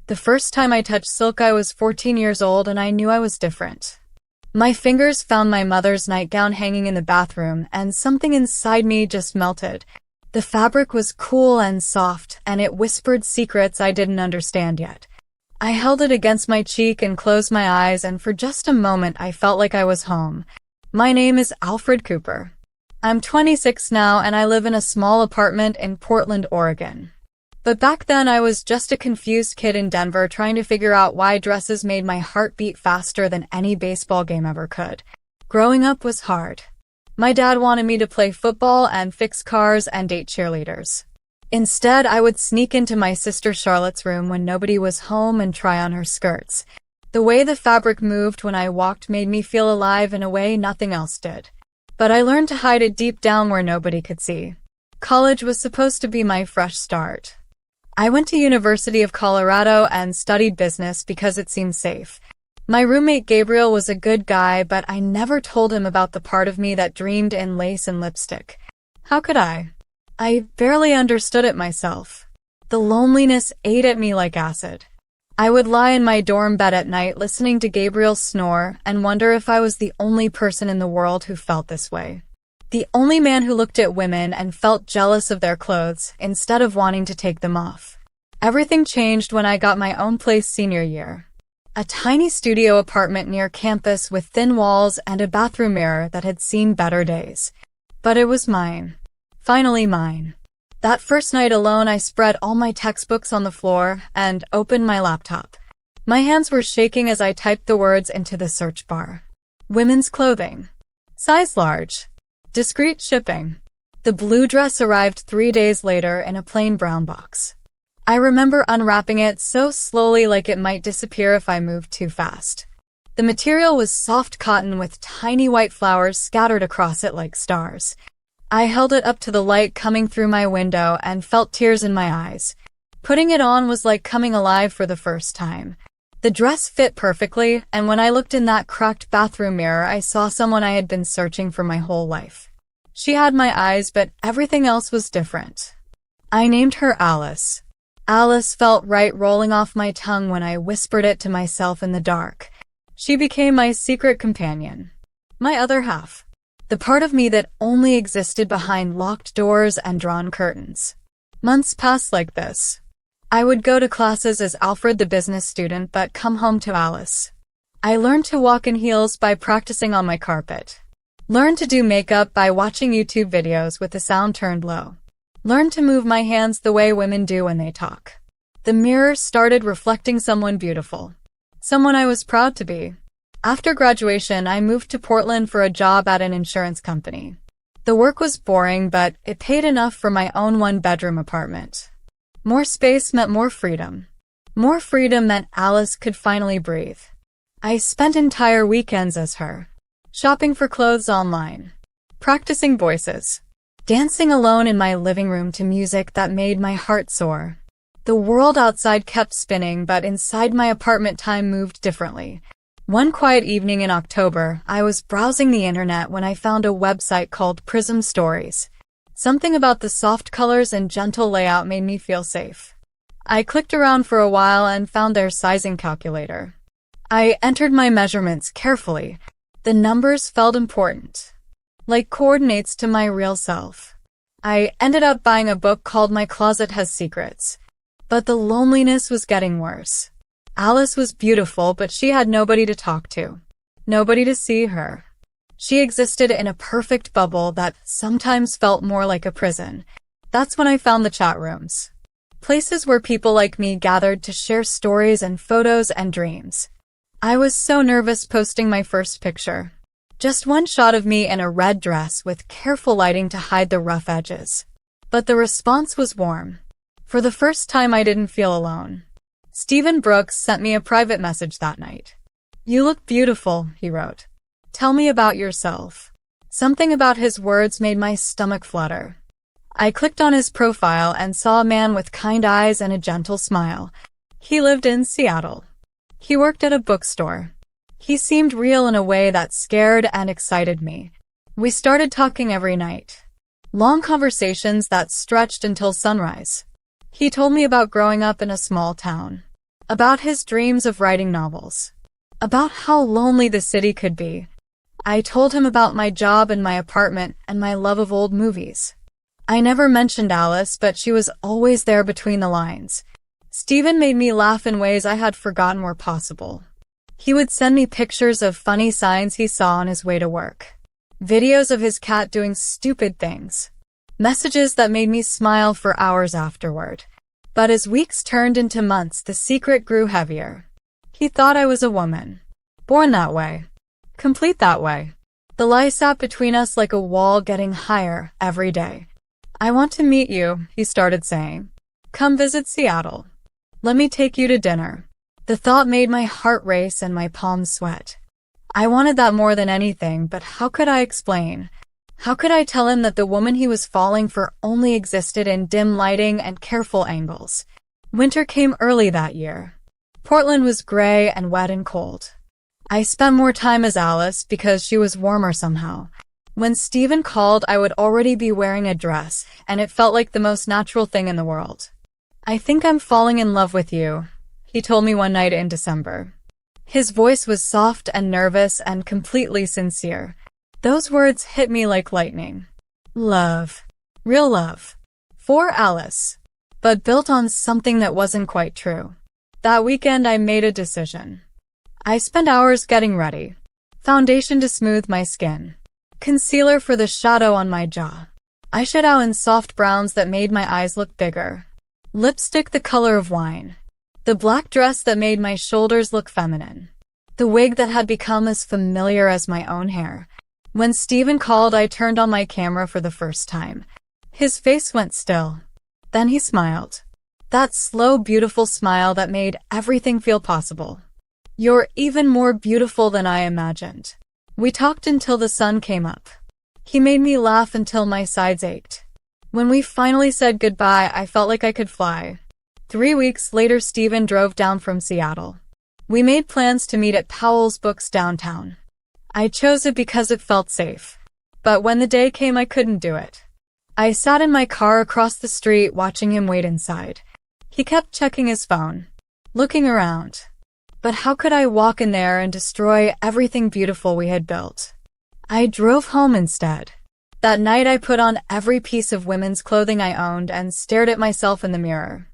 The first time I touched silk I was 14 years old and I knew I was different. My fingers found my mother's nightgown hanging in the bathroom and something inside me just melted. The fabric was cool and soft and it whispered secrets I didn't understand yet. I held it against my cheek and closed my eyes, and for just a moment I felt like I was home. My name is Alfred Cooper. I'm 26 now and I live in a small apartment in Portland, Oregon. But back then I was just a confused kid in Denver trying to figure out why dresses made my heart beat faster than any baseball game ever could. Growing up was hard. My dad wanted me to play football and fix cars and date cheerleaders. Instead, I would sneak into my sister Charlotte's room when nobody was home and try on her skirts. The way the fabric moved when I walked made me feel alive in a way nothing else did. But I learned to hide it deep down where nobody could see. College was supposed to be my fresh start. I went to University of Colorado and studied business because it seemed safe. My roommate Gabriel was a good guy, but I never told him about the part of me that dreamed in lace and lipstick. How could I? I barely understood it myself. The loneliness ate at me like acid. I would lie in my dorm bed at night listening to Gabriel snore and wonder if I was the only person in the world who felt this way. The only man who looked at women and felt jealous of their clothes instead of wanting to take them off. Everything changed when I got my own place senior year. A tiny studio apartment near campus with thin walls and a bathroom mirror that had seen better days. But it was mine. Finally mine. That first night alone, I spread all my textbooks on the floor and opened my laptop. My hands were shaking as I typed the words into the search bar. Women's clothing. Size large. Discreet shipping. The blue dress arrived 3 days later in a plain brown box. I remember unwrapping it so slowly like it might disappear if I moved too fast. The material was soft cotton with tiny white flowers scattered across it like stars. I held it up to the light coming through my window and felt tears in my eyes. Putting it on was like coming alive for the first time. The dress fit perfectly, and when I looked in that cracked bathroom mirror, I saw someone I had been searching for my whole life. She had my eyes, but everything else was different. I named her Alice. Alice felt right rolling off my tongue when I whispered it to myself in the dark. She became my secret companion. My other half. The part of me that only existed behind locked doors and drawn curtains. Months passed like this. I would go to classes as Alfred the business student but come home to Alice. I learned to walk in heels by practicing on my carpet. Learned to do makeup by watching YouTube videos with the sound turned low. Learned to move my hands the way women do when they talk. The mirror started reflecting someone beautiful. Someone I was proud to be. After graduation, I moved to Portland for a job at an insurance company. The work was boring, but it paid enough for my own one-bedroom apartment. More space meant more freedom. More freedom meant Alice could finally breathe. I spent entire weekends as her. Shopping for clothes online. Practicing voices. Dancing alone in my living room to music that made my heart soar. The world outside kept spinning, but inside my apartment time moved differently. One quiet evening in October, I was browsing the internet when I found a website called Prism Stories. Something about the soft colors and gentle layout made me feel safe. I clicked around for a while and found their sizing calculator. I entered my measurements carefully. The numbers felt important, like coordinates to my real self. I ended up buying a book called My Closet Has Secrets. But the loneliness was getting worse. Alice was beautiful, but she had nobody to talk to. Nobody to see her. She existed in a perfect bubble that sometimes felt more like a prison. That's when I found the chat rooms. Places where people like me gathered to share stories and photos and dreams. I was so nervous posting my first picture. Just one shot of me in a red dress with careful lighting to hide the rough edges. But the response was warm. For the first time, I didn't feel alone. Stephen Brooks sent me a private message that night. "You look beautiful," he wrote. "Tell me about yourself." Something about his words made my stomach flutter. I clicked on his profile and saw a man with kind eyes and a gentle smile. He lived in Seattle. He worked at a bookstore. He seemed real in a way that scared and excited me. We started talking every night. Long conversations that stretched until sunrise. He told me about growing up in a small town. about his dreams of writing novels, about how lonely the city could be. I told him about my job and my apartment and my love of old movies. I never mentioned Alice, but she was always there between the lines. Stephen made me laugh in ways I had forgotten were possible. He would send me pictures of funny signs he saw on his way to work, videos of his cat doing stupid things, messages that made me smile for hours afterward. But as weeks turned into months, the secret grew heavier. He thought I was a woman, born that way, complete that way. The lie sat between us like a wall, getting higher every day. "I want to meet you," he started saying. "Come visit Seattle. Let me take you to dinner." The thought made my heart race and my palms sweat. I wanted that more than anything, but how could I explain? How could I tell him that the woman he was falling for only existed in dim lighting and careful angles? Winter came early that year. Portland was gray and wet and cold. I spent more time as Alice because she was warmer somehow. When Stephen called, I would already be wearing a dress, and it felt like the most natural thing in the world. "I think I'm falling in love with you," he told me one night in December. His voice was soft and nervous and completely sincere. Those words hit me like lightning. Love. Real love. For Alice. But built on something that wasn't quite true. That weekend I made a decision. I spent hours getting ready. Foundation to smooth my skin. Concealer for the shadow on my jaw. Eyeshadow in soft browns that made my eyes look bigger. Lipstick the color of wine. The black dress that made my shoulders look feminine. The wig that had become as familiar as my own hair. When Stephen called, I turned on my camera for the first time. His face went still. Then he smiled. That slow, beautiful smile that made everything feel possible. "You're even more beautiful than I imagined." We talked until the sun came up. He made me laugh until my sides ached. When we finally said goodbye, I felt like I could fly. 3 weeks later, Stephen drove down from Seattle. We made plans to meet at Powell's Books downtown. I chose it because it felt safe. But when the day came, I couldn't do it. I sat in my car across the street watching him wait inside. He kept checking his phone, looking around. But how could I walk in there and destroy everything beautiful we had built? I drove home instead. That night I put on every piece of women's clothing I owned and stared at myself in the mirror.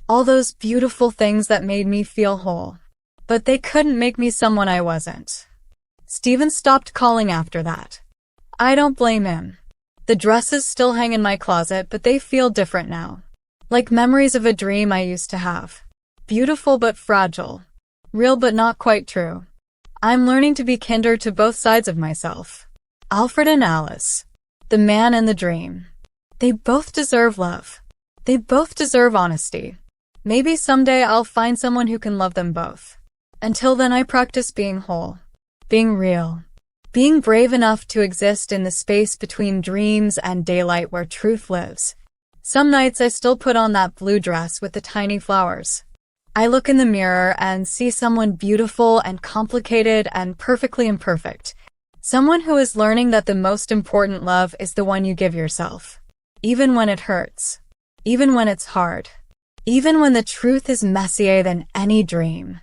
All those beautiful things that made me feel whole. But they couldn't make me someone I wasn't. Stephen stopped calling after that. I don't blame him. The dresses still hang in my closet, but they feel different now. Like memories of a dream I used to have. Beautiful but fragile. Real but not quite true. I'm learning to be kinder to both sides of myself. Alfred and Alice. The man and the dream. They both deserve love. They both deserve honesty. Maybe someday I'll find someone who can love them both. Until then, I practice being whole. Being real. Being brave enough to exist in the space between dreams and daylight where truth lives. Some nights I still put on that blue dress with the tiny flowers. I look in the mirror and see someone beautiful and complicated and perfectly imperfect. Someone who is learning that the most important love is the one you give yourself. Even when it hurts. Even when it's hard. Even when the truth is messier than any dream.